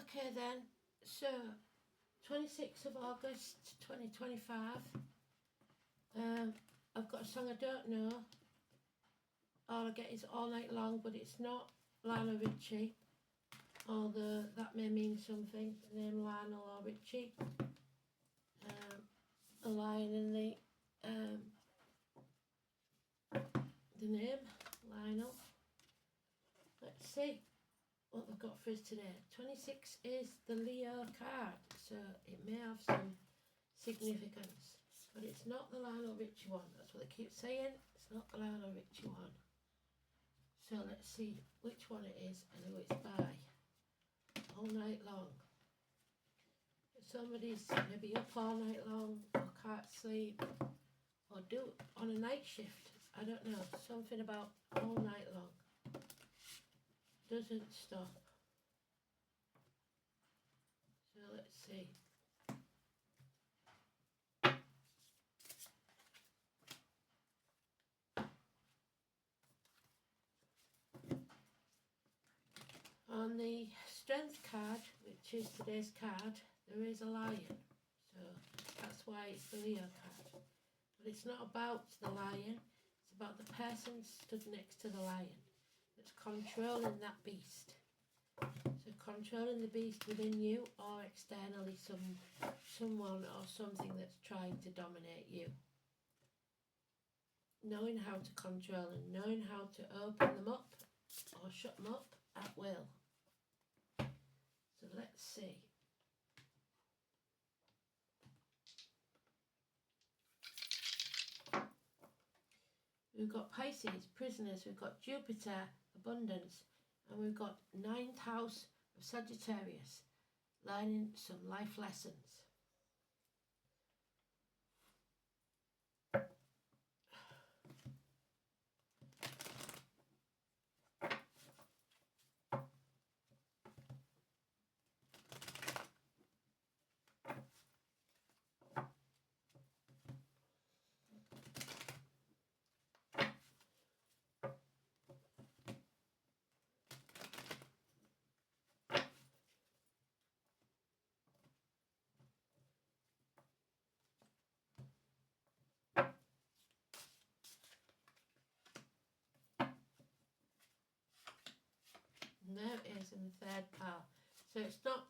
Okay then, so 26th of August 2025. I've got a song I don't know. All I get is All Night Long, but it's not Lionel Richie, although that may mean something, the name Lionel or Richie. A lion in the name, Lionel. Let's see what they've got for us today. 26 is the Leo card, so it may have some significance, but it's not the Lionel Richie one. That's what they keep saying. It's not the Lionel Richie one. So let's see which one it is and who it's by. All night long. Somebody's maybe up all night long or can't sleep or do it on a night shift. I don't know. Something about all night long. Doesn't stop. So let's see. On the strength card, which is today's card, there is a lion. So that's why it's the Leo card. But it's not about the lion. It's about the person stood next to the lion that's controlling that beast. So controlling the beast within you or externally someone or something that's trying to dominate you. Knowing how to control and knowing how to open them up or shut them up at will. So let's see. We've got Pisces, prisoners, we've got Jupiter, abundance, and we've got 9th house of Sagittarius, learning some life lessons. And there it is in the 3rd pile. So it's not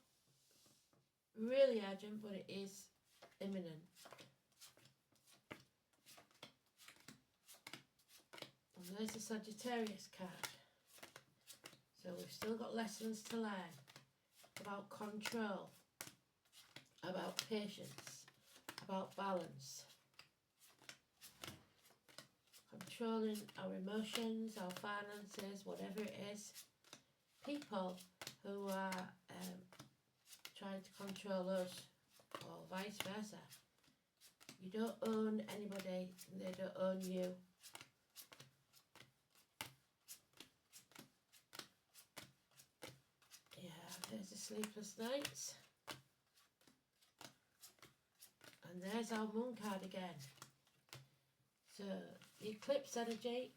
really urgent, but it is imminent. And there's the Sagittarius card. So we've still got lessons to learn about control, about patience, about balance, controlling our emotions, our finances, whatever it is. People who are trying to control us or vice versa. You don't own anybody and they don't own you. Yeah, there's the sleepless nights. And there's our moon card again. So the eclipse energy,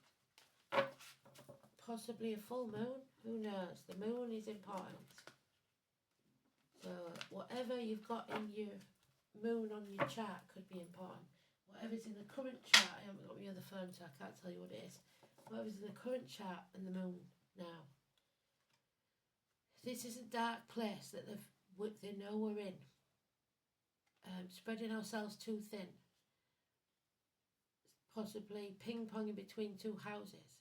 possibly a full moon, who knows? The moon is important. So whatever you've got in your moon on your chart could be important. Whatever's in the current chart, I haven't got my other phone so I can't tell you what it is. Whatever's in the current chart and the moon now. This is a dark place that they know we're in. Spreading ourselves too thin. Possibly ping-ponging between two houses.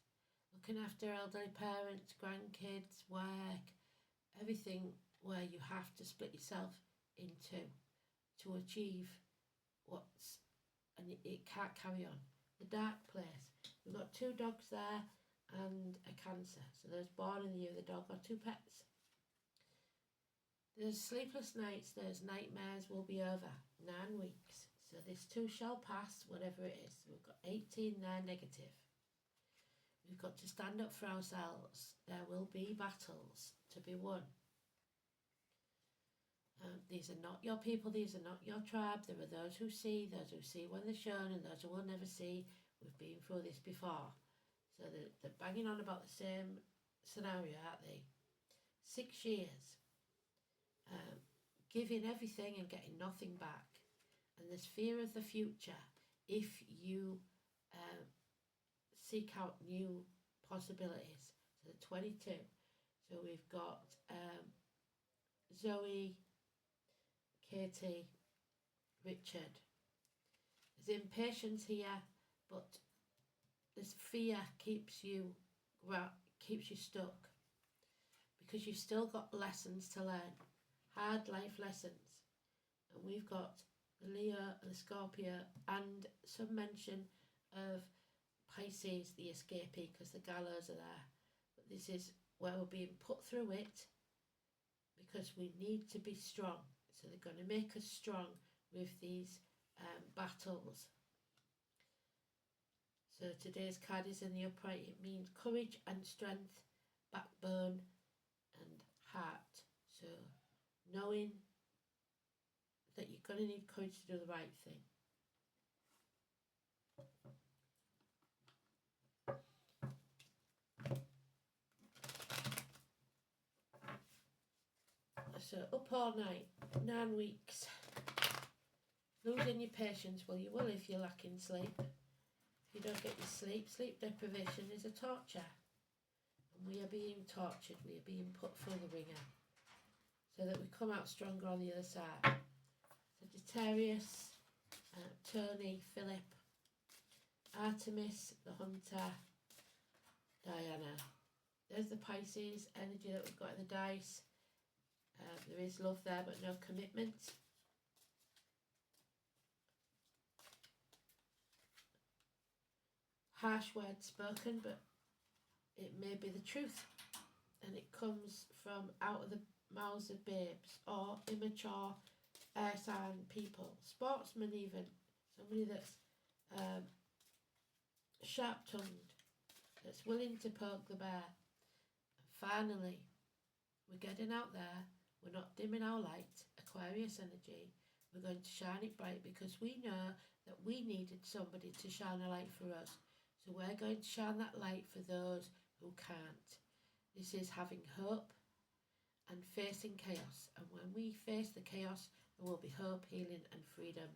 Looking after elderly parents, grandkids, work, everything where you have to split yourself in two to achieve and it can't carry on. The dark place. We've got 2 dogs there and a Cancer. So those born in the year of the dog are 2 pets. There's sleepless nights, those nightmares will be over. 9 weeks. So this too shall pass, whatever it is. We've got 18 there negative. We've got to stand up for ourselves. There will be battles to be won. These are not your people, these are not your tribe. There are those who see when they're shown, and those who will never see. We've been through this before. So they're banging on about the same scenario, aren't they? 6 years. giving everything and getting nothing back. And there's fear of the future if you seek out new possibilities. So the 22. So we've got Zoe, Katie, Richard. There's impatience here, but this fear keeps you stuck because you've still got lessons to learn, hard life lessons. And we've got the Leo and the Scorpio and some mention of Pisces, the escapee, because the gallows are there. But this is where we're being put through it because we need to be strong. So they're going to make us strong with these battles. So today's card is in the upright. It means courage and strength, backbone and heart. So knowing that you're going to need courage to do the right thing. So up all night, 9 weeks. Losing your patience, well you will if you're lacking sleep. If you don't get your sleep, sleep deprivation is a torture. And we are being tortured, we are being put through the ringer. So that we come out stronger on the other side. Sagittarius, Tony, Philip, Artemis, the Hunter, Diana. There's the Pisces energy that we've got in the dice. There is love there but no commitment. Harsh words spoken, but it may be the truth. And it comes from out of the mouths of babes or immature air sign people. Sportsmen even. Somebody that's sharp-tongued. That's willing to poke the bear. And finally, we're getting out there. We're not dimming our light. Aquarius energy. We're going to shine it bright because we know that we needed somebody to shine a light for us. So we're going to shine that light for those who can't. This is having hope and facing chaos. And when we face the chaos, there will be hope, healing and freedom.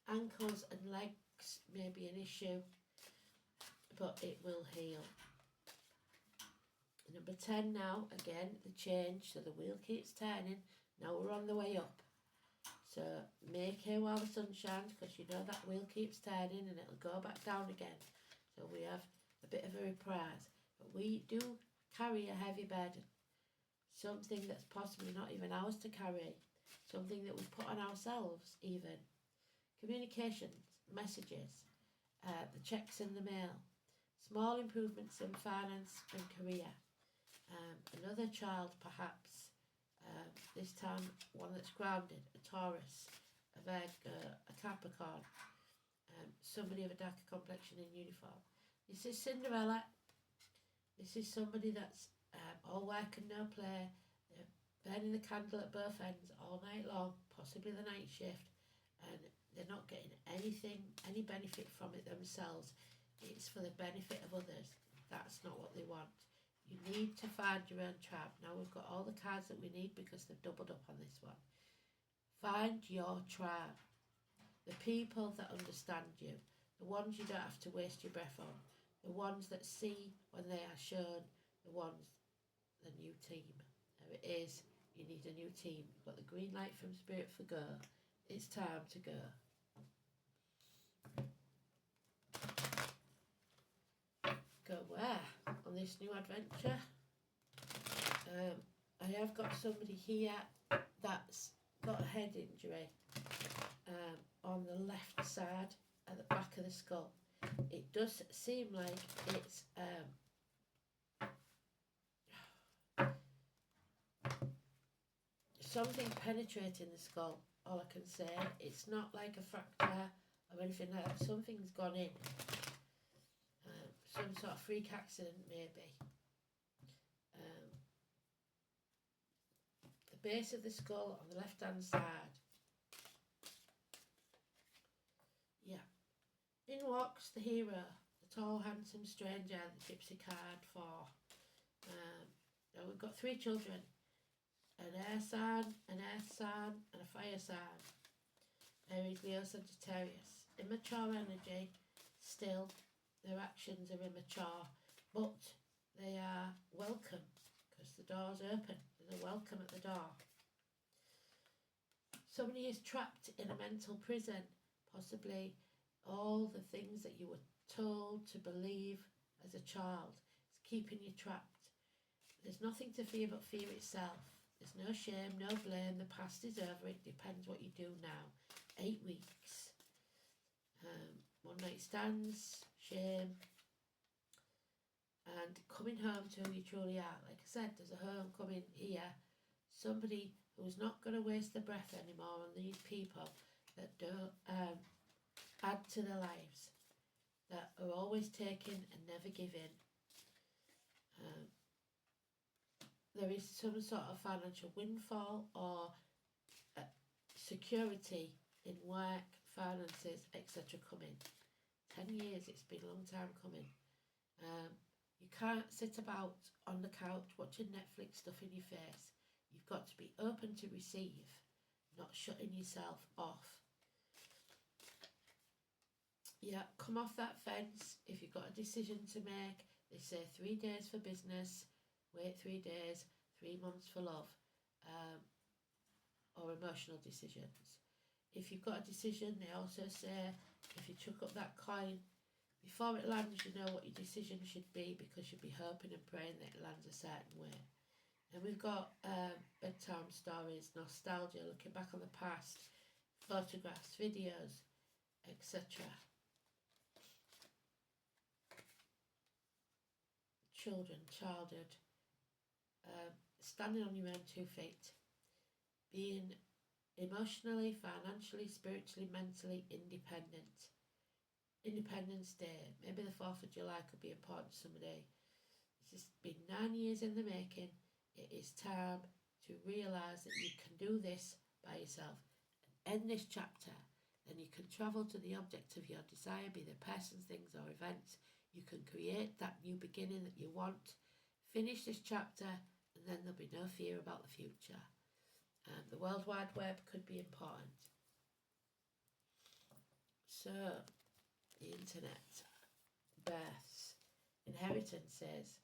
Ankles and legs may be an issue, but it will heal. Number 10 now, again, the change. So the wheel keeps turning. Now we're on the way up. So make hay while the sun shines, because you know that wheel keeps turning and it'll go back down again. So we have a bit of a reprise. But we do carry a heavy burden. Something that's possibly not even ours to carry. Something that we put on ourselves even. Communications, messages, the checks in the mail. Small improvements in finance and career. Another child perhaps, this time one that's grounded, a Taurus, a Virgo, a Capricorn, somebody of a darker complexion in uniform. This is Cinderella. This is somebody that's all work and no play, burning the candle at both ends all night long, possibly the night shift, and they're not getting anything, any benefit from it themselves. It's for the benefit of others. That's not what they want. You need to find your own tribe. Now we've got all the cards that we need because they've doubled up on this one. Find your tribe. The people that understand you. The ones you don't have to waste your breath on. The ones that see when they are shown. The ones, the new team. There it is. You need a new team. You've got the green light from Spirit for go. It's time to go. Go where? On this new adventure. I have got somebody here that's got a head injury on the left side at the back of the skull. It does seem like it's something penetrating the skull. All I can say, it's not like a fracture or anything like that. Something's gone in. Some sort of freak accident maybe. The base of the skull on the left hand side. Yeah. In walks the hero, the tall handsome stranger, the gypsy card for. Now we've got 3 children. an air sign, an earth sign, and a fire sign. Aries, Leo, Sagittarius. Immature energy, still, their actions are immature, but they are welcome because the door's open. There's a welcome at the door. Somebody is trapped in a mental prison, possibly all the things that you were told to believe as a child. It's keeping you trapped. There's nothing to fear but fear itself. There's no shame, no blame. The past is over. It depends what you do now. 8 weeks. One night stands, shame, and coming home to who you truly are. Like I said, there's a homecoming here. Somebody who's not going to waste their breath anymore on these people that don't add to their lives, that are always taking and never giving. There is some sort of financial windfall or security in work, finances, etc. coming. 10 years, it's been a long time coming. You can't sit about on the couch watching Netflix stuff in your face. You've got to be open to receive, not shutting yourself off. Yeah, come off that fence if you've got a decision to make. They say 3 days for business, wait 3 days, 3 months for love, or emotional decisions. If you've got a decision, they also say if you chuck up that coin, before it lands, you know what your decision should be because you'll be hoping and praying that it lands a certain way. And we've got bedtime stories, nostalgia, looking back on the past, photographs, videos, etc. Children, childhood, standing on your own 2 feet, being emotionally, financially, spiritually, mentally independent. Independence Day, maybe the 4th of July could be important to somebody. This has been 9 years in the making. It is time to realise that you can do this by yourself and end this chapter. Then you can travel to the object of your desire, be the person, things or events. You can create that new beginning that you want. Finish this chapter and then there'll be no fear about the future. The World Wide Web could be important. So, the internet, births, inheritances.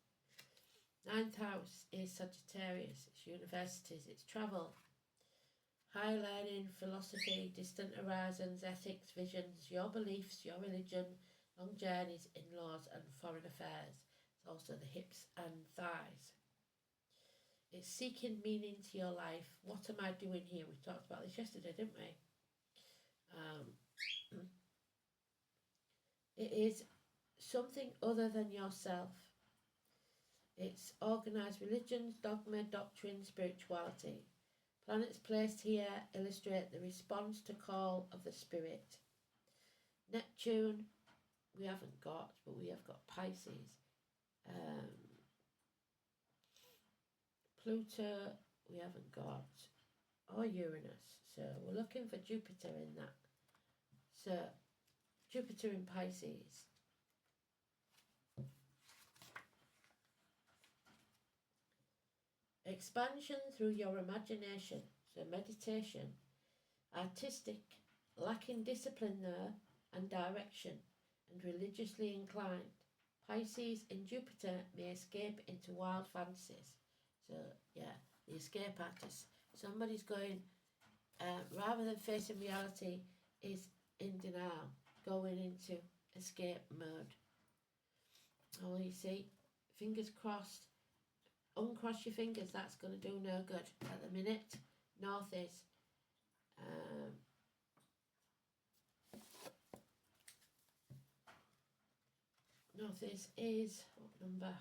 9th house is Sagittarius, it's universities, it's travel, high learning, philosophy, distant horizons, ethics, visions, your beliefs, your religion, long journeys, in-laws and foreign affairs. It's also the hips and thighs. It's seeking meaning to your life. What am I doing here? We talked about this yesterday, didn't we? It is something other than yourself. It's organised religions, dogma, doctrine, spirituality. Planets placed here illustrate the response to call of the spirit. Neptune, we haven't got, but we have got Pisces. Pluto, we haven't got, or Uranus. So we're looking for Jupiter in that. So Jupiter in Pisces. Expansion through your imagination. So meditation. Artistic, lacking discipline there and direction, and religiously inclined. Pisces in Jupiter may escape into wild fantasies. So yeah, the escape artist. Somebody's going, rather than facing reality, is in denial, going into escape mode. Oh, you see, fingers crossed. Uncross your fingers, that's going to do no good. At the minute, North is. North is what number?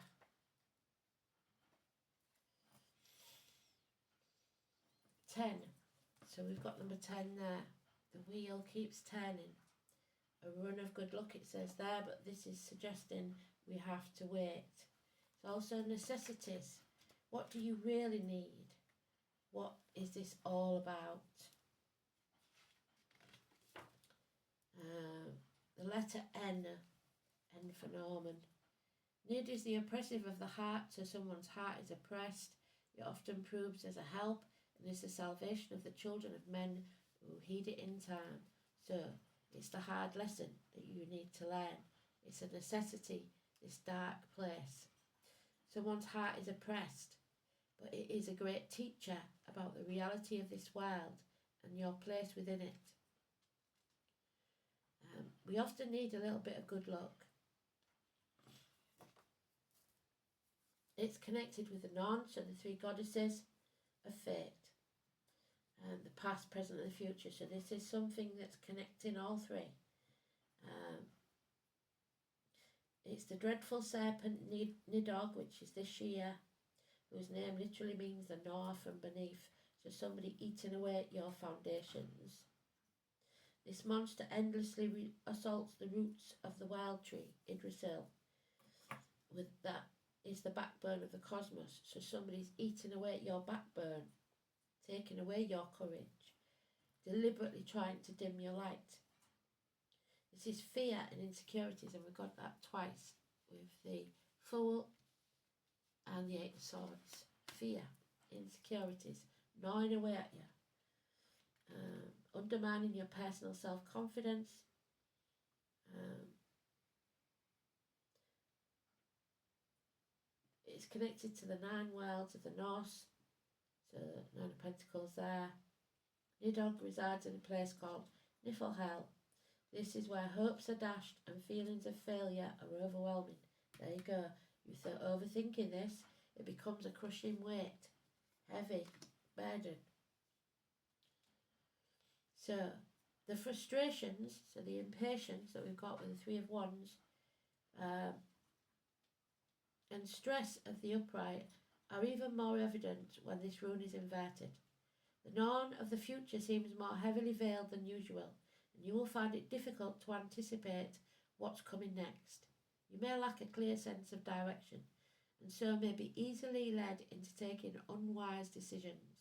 Ten. So we've got number 10 there. The wheel keeps turning. A run of good luck, it says there, but this is suggesting we have to wait. It's also necessities. What do you really need? What is this all about? The letter N for Norman. Need is the oppressive of the heart, so someone's heart is oppressed. It often proves as a help and is the salvation of the children of men who heed it in time. So it's the hard lesson that you need to learn. It's a necessity, this dark place. Someone's heart is oppressed, but it is a great teacher about the reality of this world and your place within it. We often need a little bit of good luck. It's connected with the Norn, so the three goddesses of fate, and the past, present and the future. So this is something that's connecting all three. It's the dreadful serpent Nidog, which is this year, whose name literally means the gnaw from beneath. So somebody eating away at your foundations. This monster endlessly assaults the roots of the wild tree, Yggdrasil. With that is the backbone of the cosmos. So somebody's eating away at your backbone, taking away your courage, deliberately trying to dim your light. This is fear and insecurities, and we got that twice with the Fool and the Eight of Swords. Fear, insecurities, gnawing away at you, undermining your personal self-confidence, it's connected to the 9 worlds of the Norse, so 9 of Pentacles there. Nidog resides in a place called Niflhel. This is where hopes are dashed and feelings of failure are overwhelming. There you go. You start overthinking this, it becomes a crushing weight, heavy burden. So the frustrations, so the impatience that we've got with the Three of Wands, and stress of the upright are even more evident when this rune is inverted. The Norn of the future seems more heavily veiled than usual, and you will find it difficult to anticipate what's coming next. You may lack a clear sense of direction, and so may be easily led into taking unwise decisions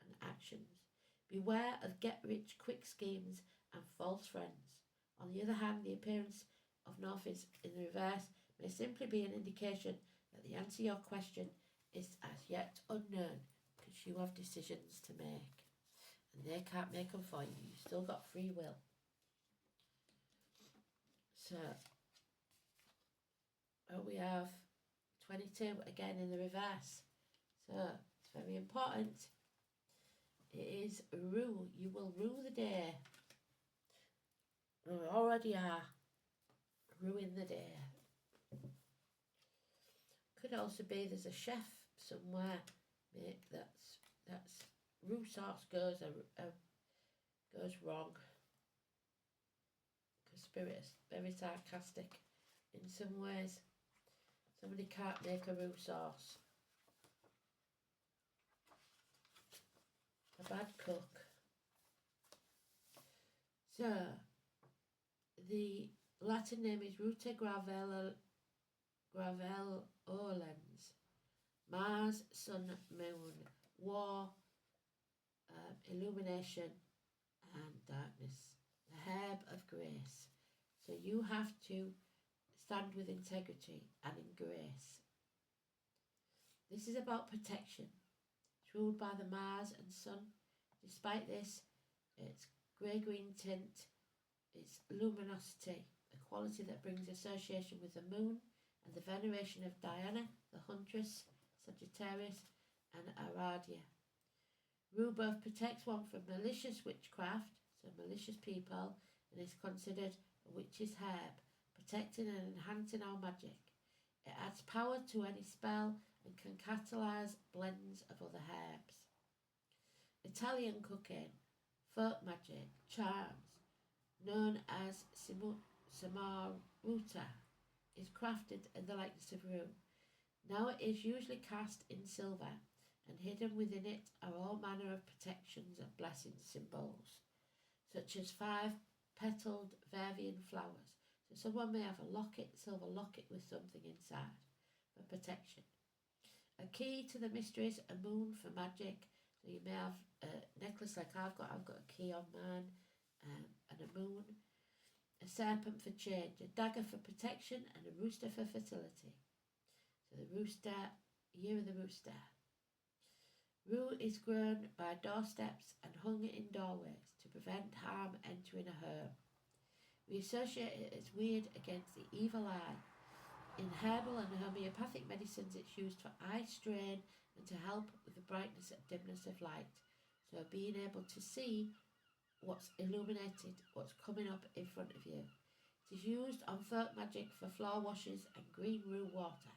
and actions. Beware of get-rich-quick schemes and false friends. On the other hand, the appearance of North in the reverse may simply be an indication that the answer to your question is as yet unknown, because you have decisions to make, and they can't make them for you. You've still got free will. So, we have 22 again in the reverse. So, it's very important. It is rule. You will rule the day. You already are. Ruin the day. Could also be there's a chef somewhere that's roux sauce goes wrong. Because very sarcastic in some ways. Somebody can't make a roux sauce. A bad cook. So the Latin name is Ruta graveolens. Mars, Sun, Moon, War, Illumination and Darkness. The herb of grace. So you have to stand with integrity and in grace. This is about protection. It's ruled by the Mars and Sun. Despite this, its grey-green tint, its luminosity, a quality that brings association with the moon and the veneration of Diana, the huntress, Sagittarius and Aradia. Rue both protects one from malicious witchcraft, so malicious people, and is considered a witch's herb, protecting and enhancing our magic. It adds power to any spell and can catalyse blends of other herbs. Italian cooking, folk magic, charms, known as Samaruta, is crafted in the likeness of rue. Now it is usually cast in silver, and hidden within it are all manner of protections and blessing symbols, such as 5-petaled Vervian flowers. So someone may have a locket, silver locket with something inside for protection. A key to the mysteries, a moon for magic. So you may have a necklace like I've got a key on mine, and a moon. A serpent for change, a dagger for protection, and a rooster for fertility. So the rooster, year of the rooster. Rue is grown by doorsteps and hung in doorways to prevent harm entering a home. We associate it as weird against the evil eye. In herbal and homeopathic medicines, it's used for eye strain and to help with the brightness and dimness of light. So being able to see what's illuminated, what's coming up in front of you. It is used on folk magic for floor washes and green rue water,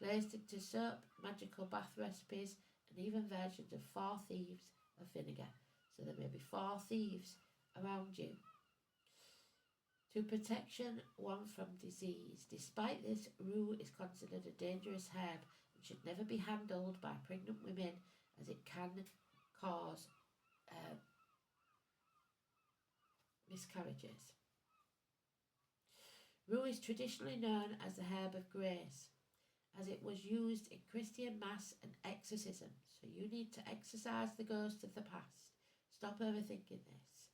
placed into soap, magical bath recipes, and even versions of 4 thieves of vinegar. So there may be 4 thieves around you. To protection one from disease. Despite this, rue is considered a dangerous herb and should never be handled by pregnant women, as it can cause miscarriages. Rue is traditionally known as the herb of grace, as it was used in Christian mass and exorcism. So you need to exorcise the ghost of the past. Stop overthinking this.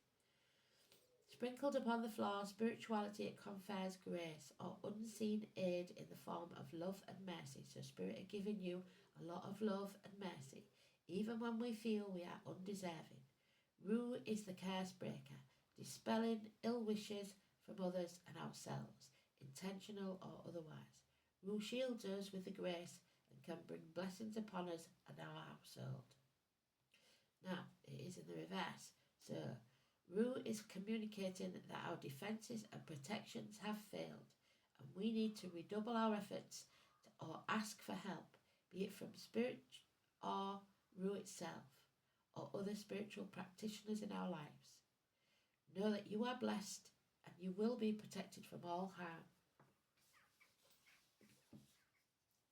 Sprinkled upon the floor, spirituality, it confers grace or unseen aid in the form of love and mercy. So Spirit are giving you a lot of love and mercy, even when we feel we are undeserving. Rue is the curse breaker, dispelling ill wishes from others and ourselves, intentional or otherwise. Rue shields us with the grace and can bring blessings upon us and our household. Now, it is in the reverse. So, rue is communicating that our defences and protections have failed, and we need to redouble our efforts or ask for help, be it from spirit or rue itself, or other spiritual practitioners in our lives. Know that you are blessed and you will be protected from all harm.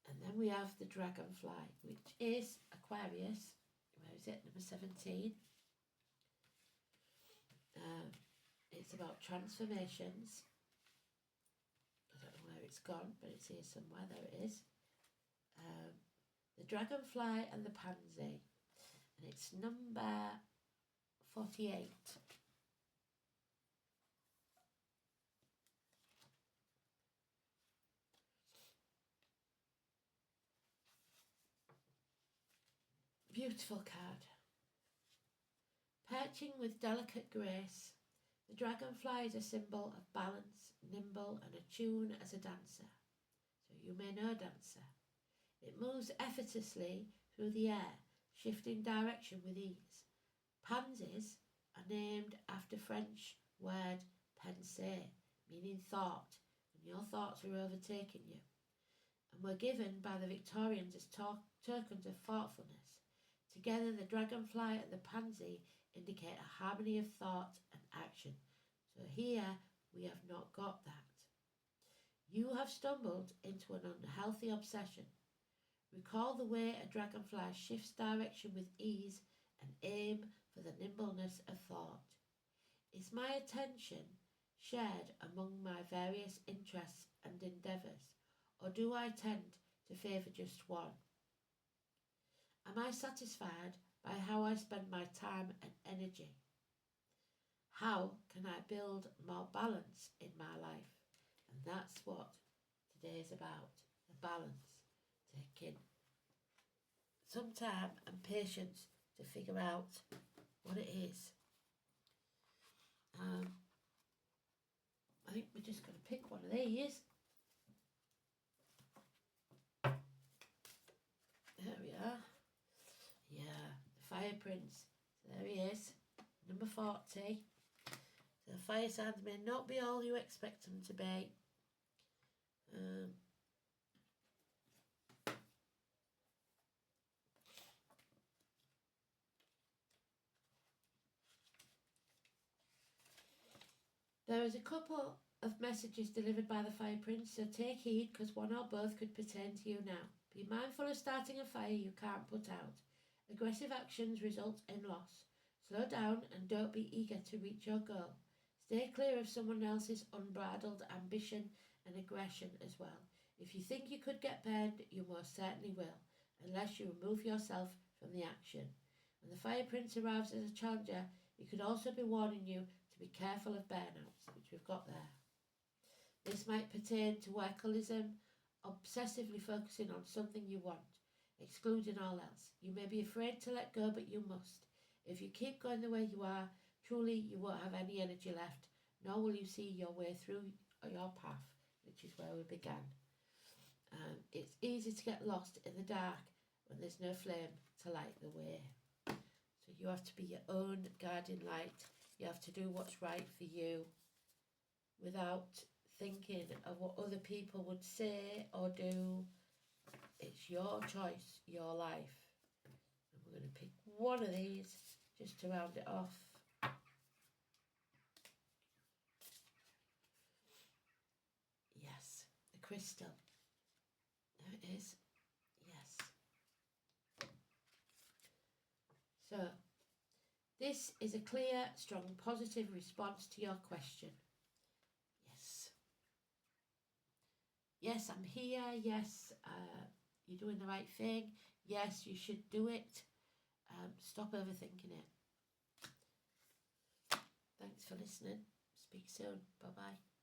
And then we have the dragonfly, which is Aquarius. Where is it? Number 17. It's about transformations. I don't know where it's gone, but it's here somewhere. There it is. The dragonfly and the pansy. And it's number 48. Beautiful card. Perching with delicate grace, the dragonfly is a symbol of balance, nimble and attuned as a dancer. So you may know a dancer. It moves effortlessly through the air, shifting direction with ease. Pansies are named after French word penser, meaning thought, and your thoughts are overtaking you, and were given by the Victorians as tokens of thoughtfulness. Together, the dragonfly and the pansy indicate a harmony of thought and action. So here we have not got that. You have stumbled into an unhealthy obsession. Recall the way a dragonfly shifts direction with ease and aim for the nimbleness of thought. Is my attention shared among my various interests and endeavours, or do I tend to favour just one? Am I satisfied by how I spend my time and energy? How can I build more balance in my life? And that's what today is about, the balance. Taking some time and patience to figure out what it is. I think we're just going to pick one of these. There we are. Yeah, the Fire Prince. So there he is, number 40. So the fire signs may not be all you expect them to be. There is a couple of messages delivered by the Fire Prince, so take heed, because one or both could pertain to you now. Be mindful of starting a fire you can't put out. Aggressive actions result in loss. Slow down and don't be eager to reach your goal. Stay clear of someone else's unbridled ambition and aggression as well. If you think you could get burned, you most certainly will, unless you remove yourself from the action. When the Fire Prince arrives as a challenger, he could also be warning you to be careful of burnouts, which we've got there. This might pertain to workaholism, obsessively focusing on something you want. excluding all else. You may be afraid to let go, but you must. If you keep going the way you are, truly you won't have any energy left, nor will you see your way through your path, which is where we began. It's easy to get lost in the dark when there's no flame to light the way. So you have to be your own guiding light. You have to do what's right for you without thinking of what other people would say or do. It's your choice, your life. And we're going to pick one of these just to round it off. Yes, the crystal. There it is. Yes. So, this is a clear, strong, positive response to your question. Yes. Yes, I'm here. Yes, you're doing the right thing. Yes, you should do it. Stop overthinking it. Thanks for listening. Speak soon. Bye-bye.